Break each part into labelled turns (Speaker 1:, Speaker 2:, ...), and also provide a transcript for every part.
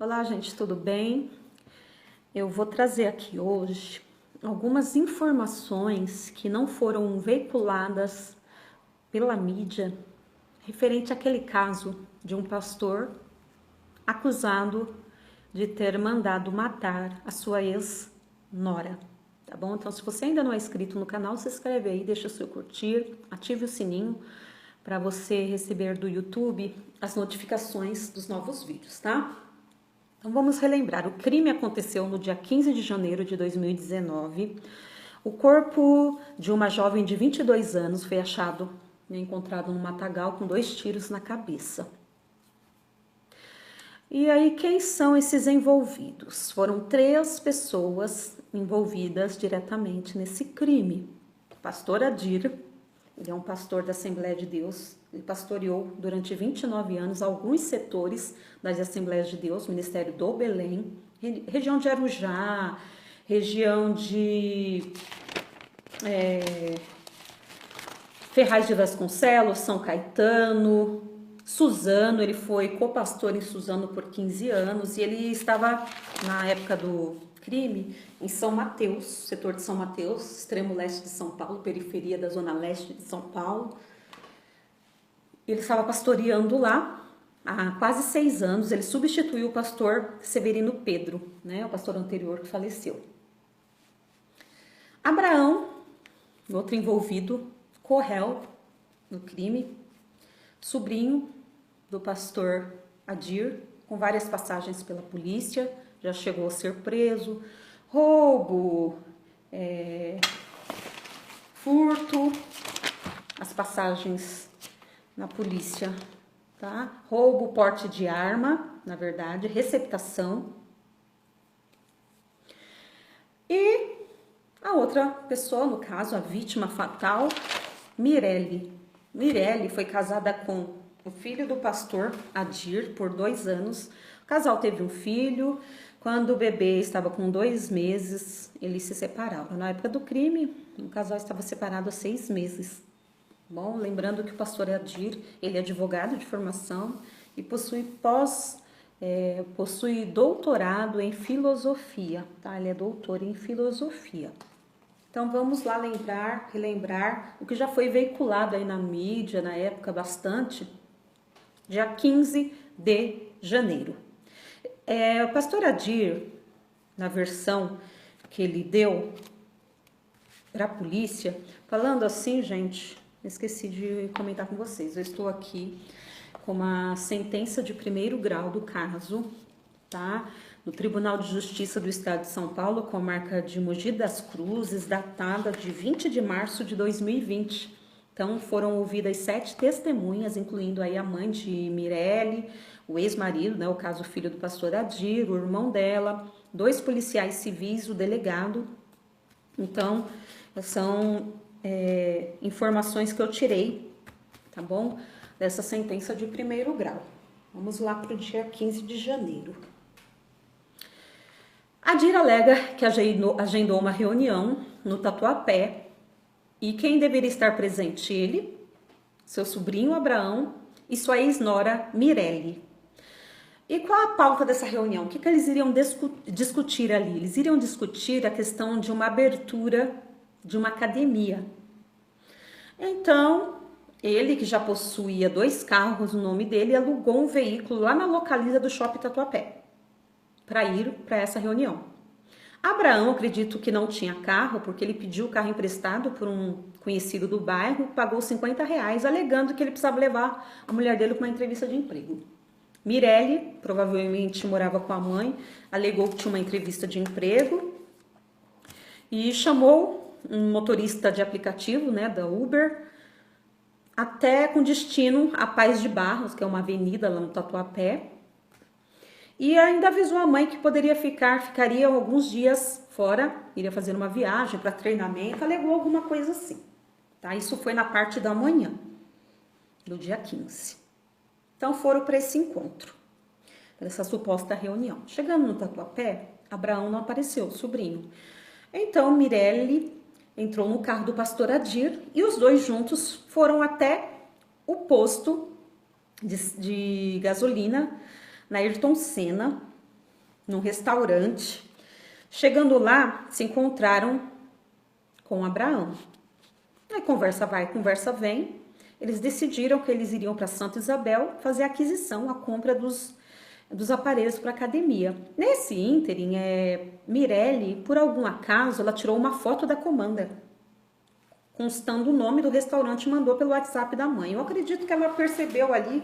Speaker 1: Olá, gente, tudo bem? Eu vou trazer aqui hoje algumas informações que não foram veiculadas pela mídia referente àquele caso de um pastor acusado de ter mandado matar a sua ex-nora, tá bom? Então, se você ainda não é inscrito no canal, se inscreve aí, deixa o seu curtir, ative o sininho para você receber do YouTube as notificações dos novos vídeos, tá? Então vamos relembrar, o crime aconteceu no dia 15 de janeiro de 2019. O corpo de uma jovem de 22 anos foi achado, encontrado no matagal com 2 tiros na cabeça. E aí, quem são esses envolvidos? Foram 3 pessoas envolvidas diretamente nesse crime. O pastor Adir, ele é um pastor da Assembleia de Deus, ele pastoreou durante 29 anos alguns setores das Assembleias de Deus, Ministério do Belém, região de Arujá, região de Ferraz de Vasconcelos, São Caetano, Suzano. Ele foi copastor em Suzano por 15 anos e ele estava, na época do crime, em São Mateus, setor de São Mateus, extremo leste de São Paulo, periferia da zona leste de São Paulo. Ele estava pastoreando lá há quase 6 anos. Ele substituiu o pastor Severino Pedro, né, o pastor anterior que faleceu. Abraão, outro envolvido, co-réu no crime, sobrinho do pastor Adir, com várias passagens pela polícia, já chegou a ser preso, roubo, furto, as passagens na polícia, tá? Roubo, porte de arma, na verdade, receptação. E a outra pessoa, no caso, a vítima fatal, Mirelle. Mirelle foi casada com o filho do pastor Adir por 2 anos. O casal teve um filho. Quando o bebê estava com 2 meses, eles se separaram. Na época do crime, o casal estava separado há 6 meses. Bom, lembrando que o pastor Adir, ele é advogado de formação e possui doutorado em filosofia, tá? Ele é doutor em filosofia. Então vamos lá relembrar o que já foi veiculado aí na mídia, na época bastante, dia 15 de janeiro. O pastor Adir, na versão que ele deu para a polícia, falando assim, gente, esqueci de comentar com vocês, eu estou aqui com uma sentença de 1º grau do caso, tá? No Tribunal de Justiça do Estado de São Paulo, com a marca de Mogi das Cruzes, datada de 20 de março de 2020. Então, foram ouvidas 7 testemunhas, incluindo aí a mãe de Mirelle, o ex-marido, né, o caso filho do pastor Adir, o irmão dela, 2 policiais civis, o delegado. Então, são informações que eu tirei, tá bom? Dessa sentença de 1º grau. Vamos lá para o dia 15 de janeiro. Adir alega que agendou uma reunião no Tatuapé e quem deveria estar presente? Ele, seu sobrinho Abraão e sua ex-nora Mirelle. E qual a pauta dessa reunião? O que eles iriam discutir ali? Eles iriam discutir a questão de uma abertura de uma academia. Então, ele, que já possuía 2 carros no nome dele, alugou um veículo lá na localiza do Shopping Tatuapé para ir para essa reunião. Abraão, acredito que não tinha carro, porque ele pediu o carro emprestado por um conhecido do bairro, pagou R$50, alegando que ele precisava levar a mulher dele para uma entrevista de emprego. Mirelle, provavelmente morava com a mãe, alegou que tinha uma entrevista de emprego e chamou um motorista de aplicativo, né, da Uber, até com destino a Paz de Barros, que é uma avenida lá no Tatuapé. E ainda avisou a mãe que ficaria alguns dias fora, iria fazer uma viagem para treinamento, alegou alguma coisa assim. Tá? Isso foi na parte da manhã, do dia 15. Então foram para esse encontro, para essa suposta reunião. Chegando no Tatuapé, Abraão não apareceu, o sobrinho. Então Mirelle entrou no carro do pastor Adir e os 2 juntos foram até o posto de gasolina na Ayrton Senna, num restaurante. Chegando lá, se encontraram com Abraão. Aí conversa vai, conversa vem. Eles decidiram que eles iriam para Santa Isabel fazer a aquisição, a compra dos aparelhos para academia. Nesse ínterim, Mirelle, por algum acaso, ela tirou uma foto da comanda, constando o nome do restaurante e mandou pelo WhatsApp da mãe. Eu acredito que ela percebeu ali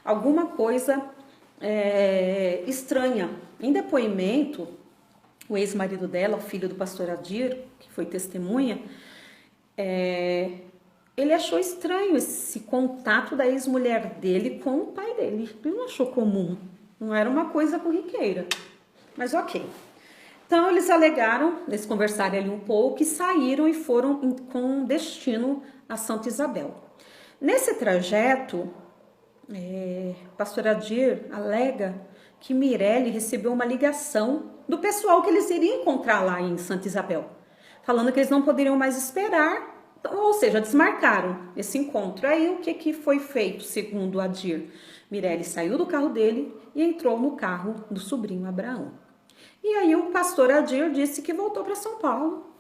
Speaker 1: alguma coisa estranha. Em depoimento, o ex-marido dela, o filho do pastor Adir, que foi testemunha, ele achou estranho esse contato da ex-mulher dele com o pai dele. Ele não achou comum, não era uma coisa corriqueira. Mas ok. Então eles alegaram, eles conversaram ali um pouco e saíram e foram com destino a Santa Isabel. Nesse trajeto, pastor Adir alega que Mirelle recebeu uma ligação do pessoal que eles iriam encontrar lá em Santa Isabel, falando que eles não poderiam mais esperar, ou seja, desmarcaram esse encontro. Aí o que foi feito, segundo Adir? Mirelle saiu do carro dele e entrou no carro do sobrinho Abraão. E aí o pastor Adir disse que voltou para São Paulo.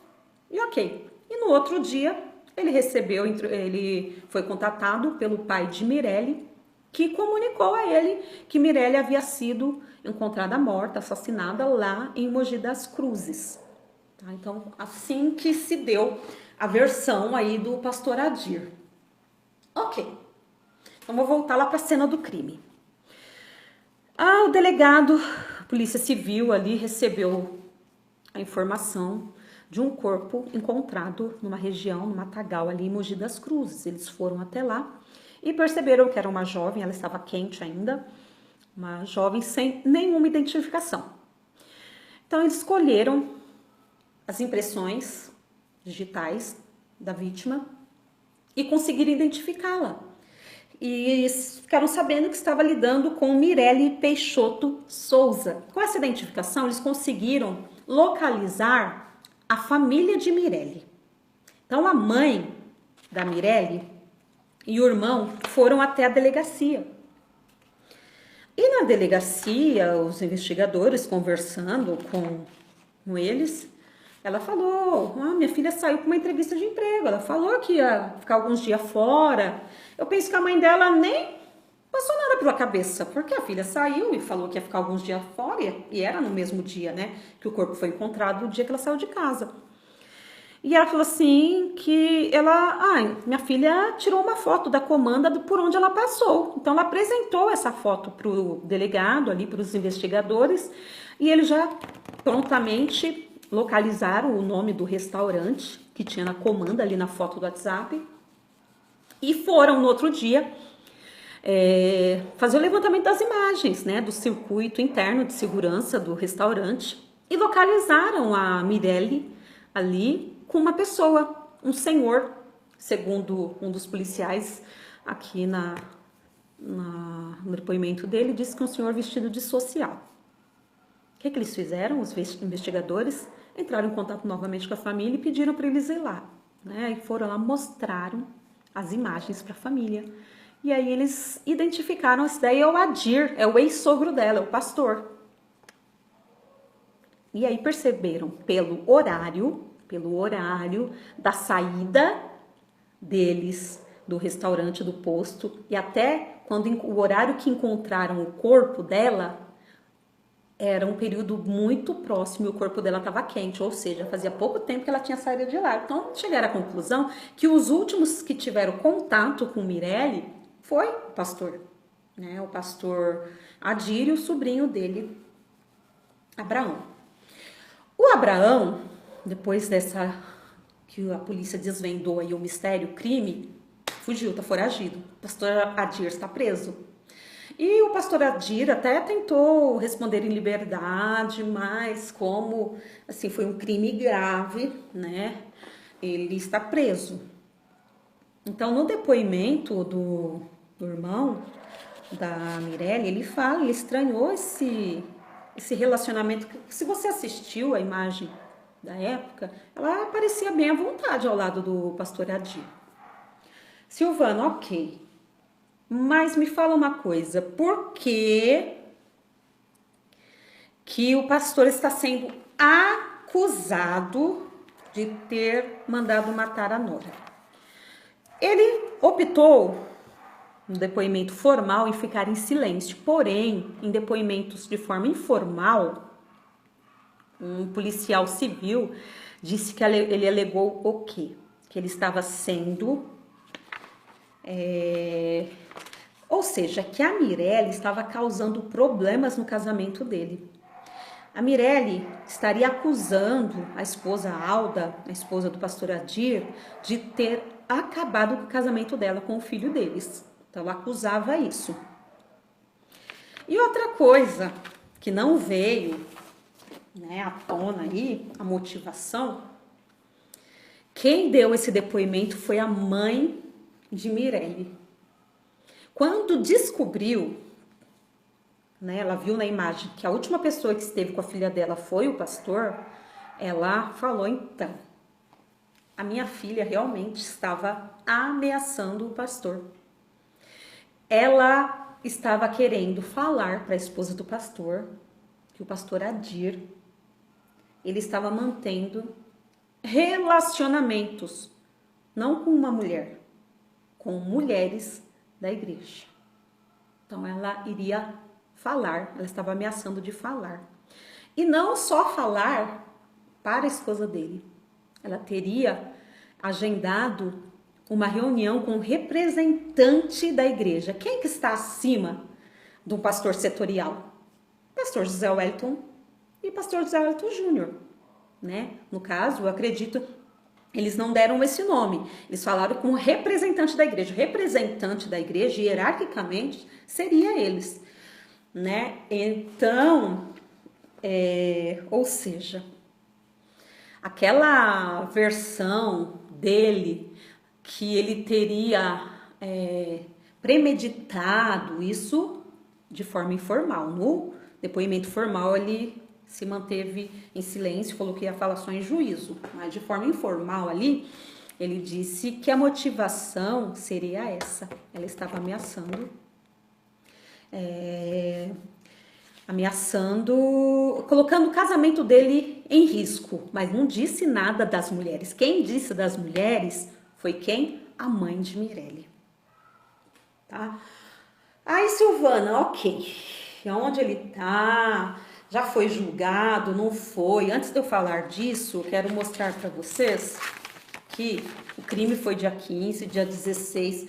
Speaker 1: E ok. E no outro dia, ele foi contatado pelo pai de Mirelle, que comunicou a ele que Mirelle havia sido encontrada morta, assassinada lá em Mogi das Cruzes. Tá? Então, assim que se deu a versão aí do pastor Adir. Ok. Então, vou voltar lá para a cena do crime. O delegado, a Polícia Civil ali recebeu a informação de um corpo encontrado numa região, no matagal ali em Mogi das Cruzes. Eles foram até lá e perceberam que era uma jovem, ela estava quente ainda, uma jovem sem nenhuma identificação. Então eles escolheram as impressões digitais da vítima e conseguiram identificá-la. E ficaram sabendo que estava lidando com Mirelle Peixoto Souza. Com essa identificação, eles conseguiram localizar a família de Mirelle. Então, a mãe da Mirelle e o irmão foram até a delegacia. E na delegacia, os investigadores conversando com eles, ela falou, minha filha saiu para uma entrevista de emprego, ela falou que ia ficar alguns dias fora. Eu penso que a mãe dela nem passou nada pela cabeça, porque a filha saiu e falou que ia ficar alguns dias fora, e era no mesmo dia, né, que o corpo foi encontrado, o dia que ela saiu de casa. E ela falou assim que minha filha tirou uma foto da comanda por onde ela passou. Então ela apresentou essa foto para o delegado ali, para os investigadores, e eles já prontamente localizaram o nome do restaurante que tinha na comanda ali na foto do WhatsApp e foram no outro dia fazer o levantamento das imagens, né, do circuito interno de segurança do restaurante e localizaram a Mirelle ali com uma pessoa, um senhor, segundo um dos policiais aqui no depoimento dele, disse que um senhor vestido de social. O que eles fizeram? Os investigadores entraram em contato novamente com a família e pediram para eles ir lá, né? E foram lá, mostraram as imagens para a família. E aí eles identificaram, esse daí é o Adir, é o ex-sogro dela, é o pastor. E aí perceberam pelo horário da saída deles do restaurante, do posto, e até quando o horário que encontraram o corpo dela, era um período muito próximo e o corpo dela estava quente, ou seja, fazia pouco tempo que ela tinha saído de lá. Então, chegaram à conclusão que os últimos que tiveram contato com Mirelle foi o pastor, né? O pastor Adir e o sobrinho dele, Abraão. O Abraão, depois que a polícia desvendou aí o mistério, o crime, fugiu, está foragido. O pastor Adir está preso. E o pastor Adir até tentou responder em liberdade, mas como assim foi um crime grave, né? Ele está preso. Então, no depoimento do irmão da Mirelle, ele fala, ele estranhou esse relacionamento. Se você assistiu a imagem da época, ela parecia bem à vontade ao lado do pastor Adir. Silvano, ok. Mas me fala uma coisa, por que que o pastor está sendo acusado de ter mandado matar a nora. Ele optou, no depoimento formal, em ficar em silêncio. Porém, em depoimentos de forma informal, um policial civil disse que ele alegou o quê? Que ele estava sendo... ou seja, que a Mirelle estava causando problemas no casamento dele. A Mirelle estaria acusando a esposa Alda, a esposa do pastor Adir, de ter acabado com o casamento dela com o filho deles. Então, ela acusava isso. E outra coisa que não veio, né, à tona aí, a motivação, quem deu esse depoimento foi a mãe de Mirelle. Quando descobriu, né, ela viu na imagem que a última pessoa que esteve com a filha dela foi o pastor, ela falou, então, a minha filha realmente estava ameaçando o pastor. Ela estava querendo falar para a esposa do pastor, que o pastor Adir, ele estava mantendo relacionamentos, não com uma mulher, com mulheres da igreja. Então ela iria falar, ela estava ameaçando de falar. E não só falar para a esposa dele, ela teria agendado uma reunião com um representante da igreja. Quem que está acima do pastor setorial? Pastor José Wellington e pastor José Wellington Júnior, né? No caso, eu acredito, eles não deram esse nome, eles falaram com o representante da igreja. O representante da igreja, hierarquicamente, seria eles, né? Então, ou seja, aquela versão dele que ele teria premeditado isso de forma informal. No depoimento formal, ele se manteve em silêncio, falou que ia falar só em juízo, mas de forma informal ali, ele disse que a motivação seria essa. Ela estava colocando o casamento dele em risco, mas não disse nada das mulheres. Quem disse das mulheres foi quem? A mãe de Mirelle. Tá? Aí, Silvana, ok. Onde ele tá? Já foi julgado? Não foi? Antes de eu falar disso, eu quero mostrar para vocês que o crime foi dia 15, dia 16,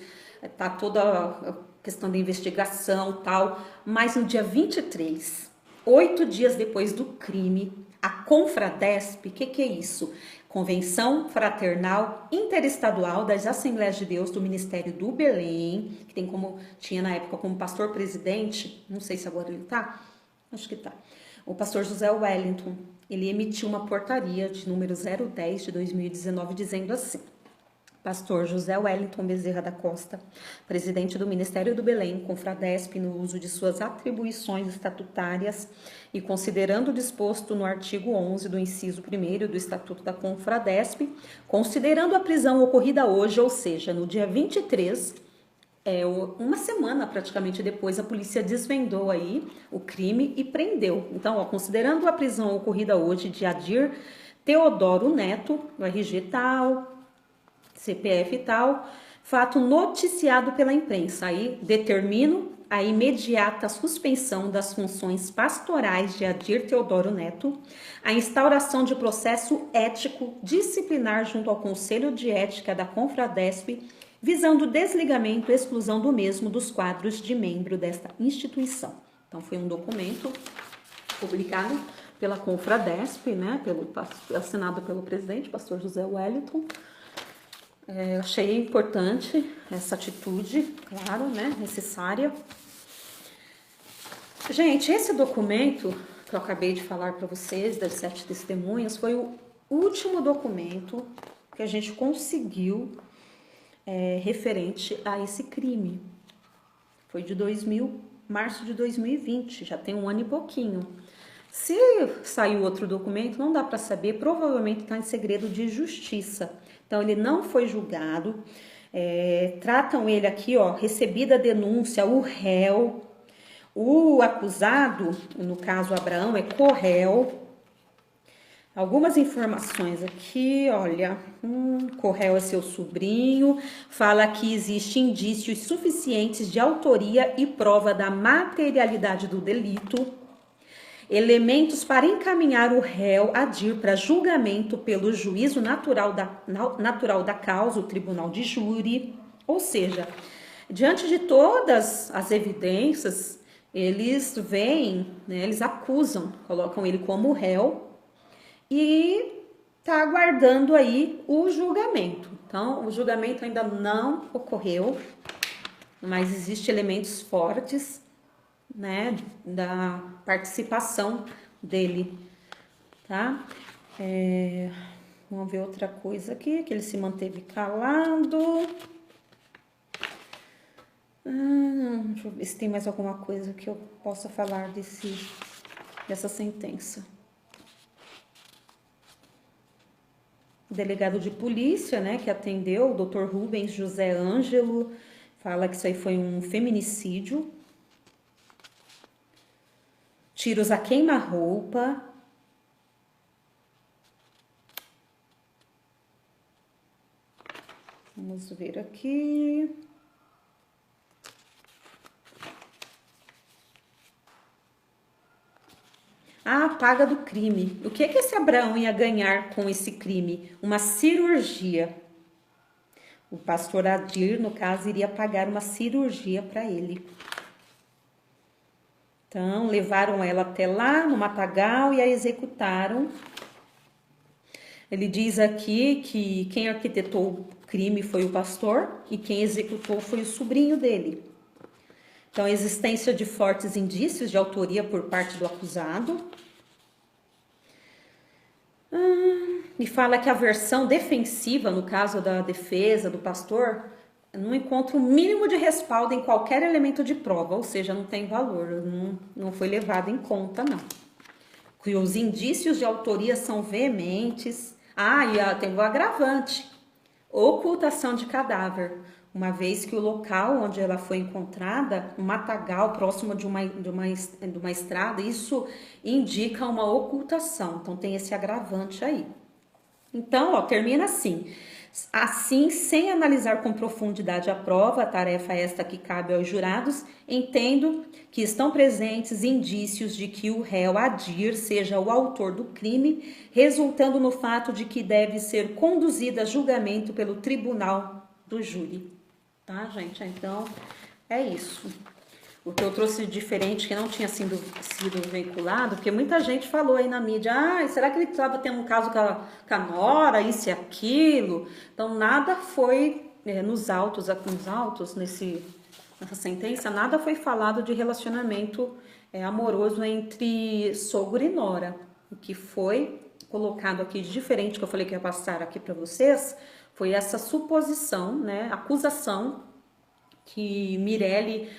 Speaker 1: tá toda a questão da investigação e tal, mas no dia 23, 8 dias depois do crime, a Confradesp, que é isso? Convenção Fraternal Interestadual das Assembleias de Deus do Ministério do Belém, que tem tinha na época como pastor presidente, não sei se agora ele tá, acho que tá, o pastor José Wellington, ele emitiu uma portaria de número 010 de 2019 dizendo assim: Pastor José Wellington Bezerra da Costa, presidente do Ministério do Belém, Confradesp, no uso de suas atribuições estatutárias e considerando o disposto no artigo 11 do inciso 1º do Estatuto da Confradesp, considerando a prisão ocorrida hoje, ou seja, no dia 23, uma semana praticamente depois, a polícia desvendou aí o crime e prendeu. Então, considerando a prisão ocorrida hoje de Adir Teodoro Neto, o RG tal, CPF tal, fato noticiado pela imprensa. Aí determino a imediata suspensão das funções pastorais de Adir Teodoro Neto, a instauração de processo ético disciplinar junto ao Conselho de Ética da Confradesp, visando o desligamento e exclusão do mesmo dos quadros de membro desta instituição. Então, foi um documento publicado pela Confradesp, né, assinado pelo presidente, pastor José Wellington. Achei importante essa atitude, claro, né, necessária. Gente, esse documento que eu acabei de falar para vocês, das 7 testemunhas, foi o último documento que a gente conseguiu referente a esse crime. Foi de março de 2020, já tem um ano e pouquinho. Se saiu outro documento, não dá para saber, provavelmente está em segredo de justiça. Então, ele não foi julgado, tratam ele aqui, ó, recebida a denúncia, o réu, O acusado, no caso Abraão, é co-réu. Algumas informações aqui, olha, Corréu é seu sobrinho, fala que existe indícios suficientes de autoria e prova da materialidade do delito, elementos para encaminhar o réu a ir para julgamento pelo juízo natural da causa, o tribunal de júri, ou seja, diante de todas as evidências, eles veem, né, eles acusam, colocam ele como réu, e está aguardando aí o julgamento. Então, o julgamento ainda não ocorreu, mas existem elementos fortes, né, da participação dele, tá? Vamos ver outra coisa aqui, que ele se manteve calado. Deixa eu ver se tem mais alguma coisa que eu possa falar dessa sentença. O delegado de polícia, né, que atendeu, o Dr. Rubens José Ângelo, fala que isso aí foi um feminicídio. Tiros a queima-roupa. Vamos ver aqui. A paga do crime. O que é que esse Abraão ia ganhar com esse crime? Uma cirurgia. O pastor Adir, no caso, iria pagar uma cirurgia para ele. Então, levaram ela até lá, no matagal, e a executaram. Ele diz aqui que quem arquitetou o crime foi o pastor e quem executou foi o sobrinho dele. Então, a existência de fortes indícios de autoria por parte do acusado. E fala que a versão defensiva, no caso da defesa do pastor, não encontra o mínimo de respaldo em qualquer elemento de prova, ou seja, não tem valor, não foi levado em conta, não. Que os indícios de autoria são veementes. E tem o agravante, ocultação de cadáver. Uma vez que o local onde ela foi encontrada, um matagal próximo de uma estrada, isso indica uma ocultação. Então, tem esse agravante aí. Então, termina assim. Assim, sem analisar com profundidade a prova, a tarefa esta que cabe aos jurados, entendo que estão presentes indícios de que o réu Adir seja o autor do crime, resultando no fato de que deve ser conduzida a julgamento pelo tribunal do júri. Tá, gente? Então, é isso. O que eu trouxe de diferente, que não tinha sido veiculado, porque muita gente falou aí na mídia, será que ele estava tendo um caso com a nora, isso e aquilo? Então, nada foi, nessa sentença, nada foi falado de relacionamento amoroso entre sogro e nora. O que foi colocado aqui de diferente, que eu falei que ia passar aqui para vocês, foi essa suposição, né, acusação que Mirelle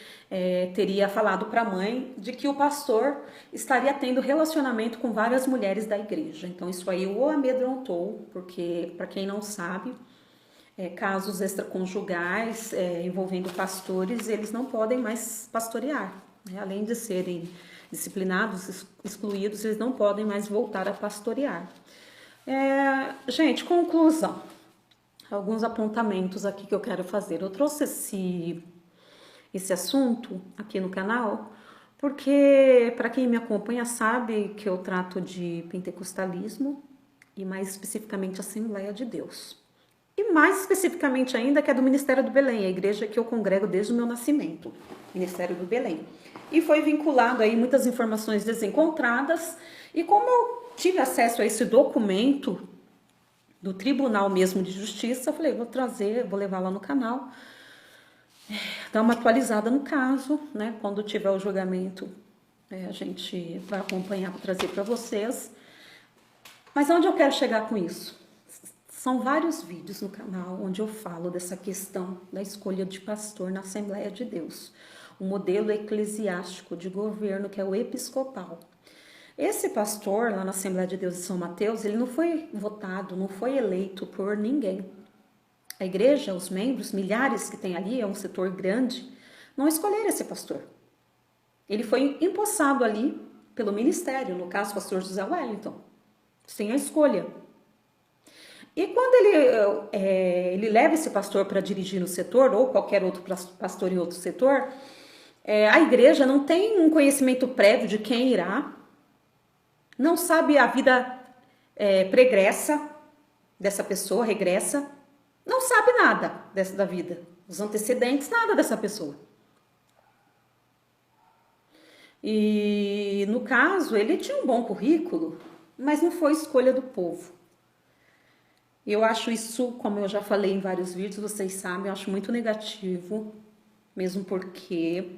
Speaker 1: teria falado para a mãe de que o pastor estaria tendo relacionamento com várias mulheres da igreja. Então, isso aí o amedrontou, porque, para quem não sabe, casos extraconjugais envolvendo pastores, eles não podem mais pastorear, né? Além de serem disciplinados, excluídos, eles não podem mais voltar a pastorear. Gente, conclusão. Alguns apontamentos aqui que eu quero fazer. Eu trouxe esse assunto aqui no canal porque, para quem me acompanha, sabe que eu trato de pentecostalismo e mais especificamente Assembleia de Deus. E mais especificamente ainda que é do Ministério do Belém, a igreja que eu congrego desde o meu nascimento, Ministério do Belém. E foi vinculado aí muitas informações desencontradas, e como eu tive acesso a esse documento do Tribunal mesmo de Justiça, eu falei, vou levar lá no canal, dar uma atualizada no caso, né? Quando tiver o julgamento, a gente vai acompanhar para trazer para vocês. Mas onde eu quero chegar com isso? São vários vídeos no canal onde eu falo dessa questão da escolha de pastor na Assembleia de Deus, o modelo eclesiástico de governo que é o episcopal. Esse pastor lá na Assembleia de Deus de São Mateus, ele não foi votado, não foi eleito por ninguém. A igreja, os membros, milhares que tem ali, é um setor grande, não escolheram esse pastor. Ele foi empossado ali pelo ministério, no caso, o pastor José Wellington, sem a escolha. E quando ele leva esse pastor para dirigir no setor, ou qualquer outro pastor em outro setor, a igreja não tem um conhecimento prévio de quem irá, não sabe a vida pregressa dessa pessoa, regressa, não sabe nada da vida, os antecedentes, nada dessa pessoa. E no caso, ele tinha um bom currículo, mas não foi escolha do povo. Eu acho isso, como eu já falei em vários vídeos, vocês sabem, eu acho muito negativo, mesmo porque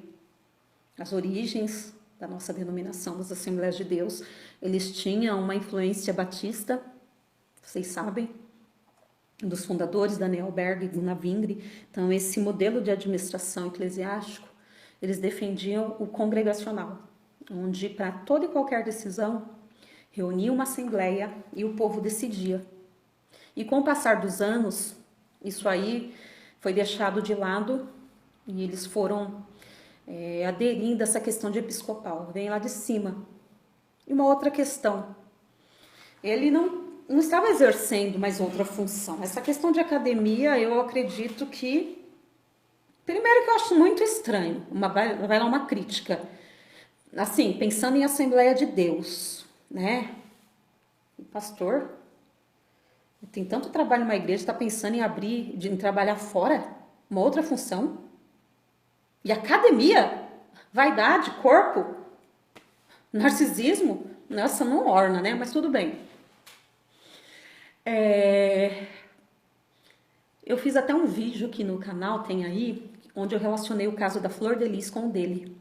Speaker 1: as origens da nossa denominação das Assembleias de Deus, eles tinham uma influência batista, vocês sabem, dos fundadores, Daniel Berg e Gunnar Vingre. Então, esse modelo de administração eclesiástico, eles defendiam o congregacional, onde para toda e qualquer decisão, reunia uma assembleia e o povo decidia. E com o passar dos anos, isso aí foi deixado de lado e eles foram aderindo a essa questão de episcopal, vem lá de cima. E uma outra questão, ele não estava exercendo mais outra função. Essa questão de academia, eu acredito que, primeiro que eu acho muito estranho, vai lá uma crítica, assim, pensando em Assembleia de Deus, né? O pastor tem tanto trabalho numa igreja, está pensando em abrir, em trabalhar fora, uma outra função. E academia, vaidade, corpo, narcisismo, nossa, não orna, né? Mas tudo bem. Eu fiz até um vídeo aqui no canal, tem aí, onde eu relacionei o caso da Flor de Lis com o dele.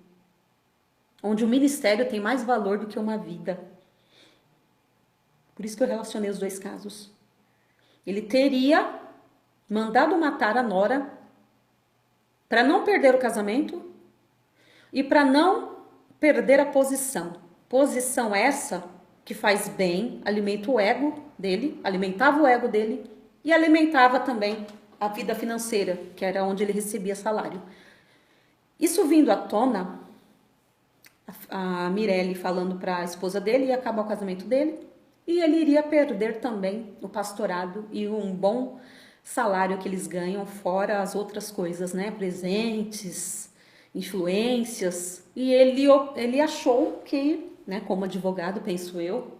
Speaker 1: Onde o ministério tem mais valor do que uma vida. Por isso que eu relacionei os dois casos. Ele teria mandado matar a nora para não perder o casamento e para não perder a posição. Posição essa que faz bem, alimenta o ego dele, alimentava o ego dele e alimentava também a vida financeira, que era onde ele recebia salário. Isso vindo à tona, a Mirelle falando para a esposa dele, ia acabar o casamento dele e ele iria perder também o pastorado e um bom salário que eles ganham, fora as outras coisas, né? Presentes, influências. E ele achou que, né, como advogado, penso eu,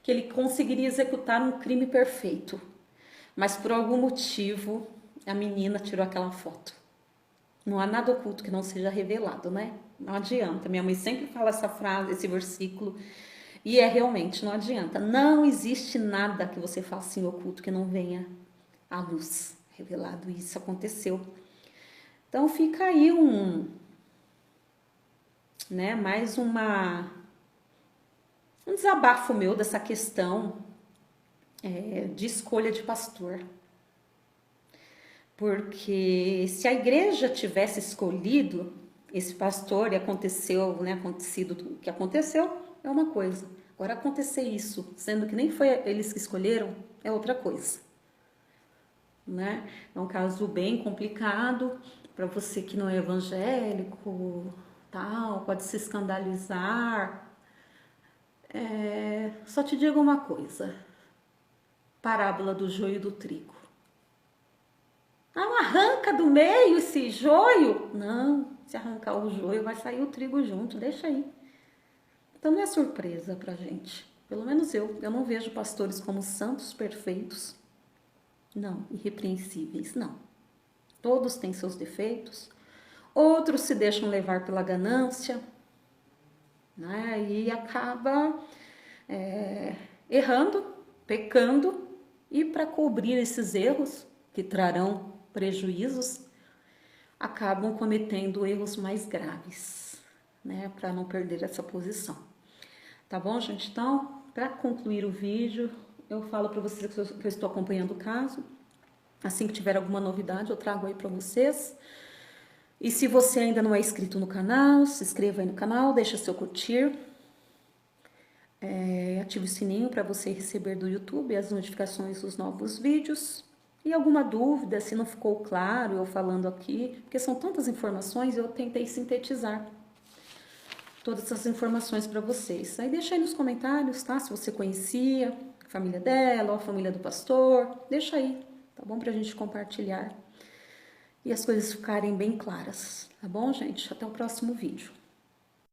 Speaker 1: que ele conseguiria executar um crime perfeito. Mas por algum motivo, a menina tirou aquela foto. Não há nada oculto que não seja revelado, né? Não adianta. Minha mãe sempre fala essa frase, esse versículo. E realmente, não adianta. Não existe nada que você faça em oculto que não venha à luz revelado. E isso aconteceu. Então fica aí mais um desabafo meu dessa questão de escolha de pastor. Porque se a igreja tivesse escolhido esse pastor e acontecido o que aconteceu, é uma coisa. Agora, acontecer isso, sendo que nem foi eles que escolheram, é outra coisa. Né? É um caso bem complicado para você que não é evangélico, tal, pode se escandalizar. Só te digo uma coisa. Parábola do joio e do trigo. Não arranca do meio esse joio. Não, se arrancar o joio vai sair o trigo junto, deixa aí. Então não é surpresa pra gente. Pelo menos eu não vejo pastores como santos perfeitos. Não, irrepreensíveis, não. Todos têm seus defeitos. Outros se deixam levar pela ganância, né? E acaba errando, pecando. E para cobrir esses erros, que trarão prejuízos, acabam cometendo erros mais graves, né? Para não perder essa posição. Tá bom, gente? Então, para concluir o vídeo, eu falo para vocês que eu estou acompanhando o caso. Assim que tiver alguma novidade, eu trago aí para vocês. E se você ainda não é inscrito no canal, se inscreva aí no canal, deixa seu curtir. Ative o sininho para você receber do YouTube as notificações dos novos vídeos. E alguma dúvida, se não ficou claro eu falando aqui, porque são tantas informações, eu tentei sintetizar. todas essas informações para vocês. Aí deixa aí nos comentários, tá? Se você conhecia a família dela ou a família do pastor, deixa aí, tá bom? Pra gente compartilhar e as coisas ficarem bem claras, tá bom, gente? Até o próximo vídeo.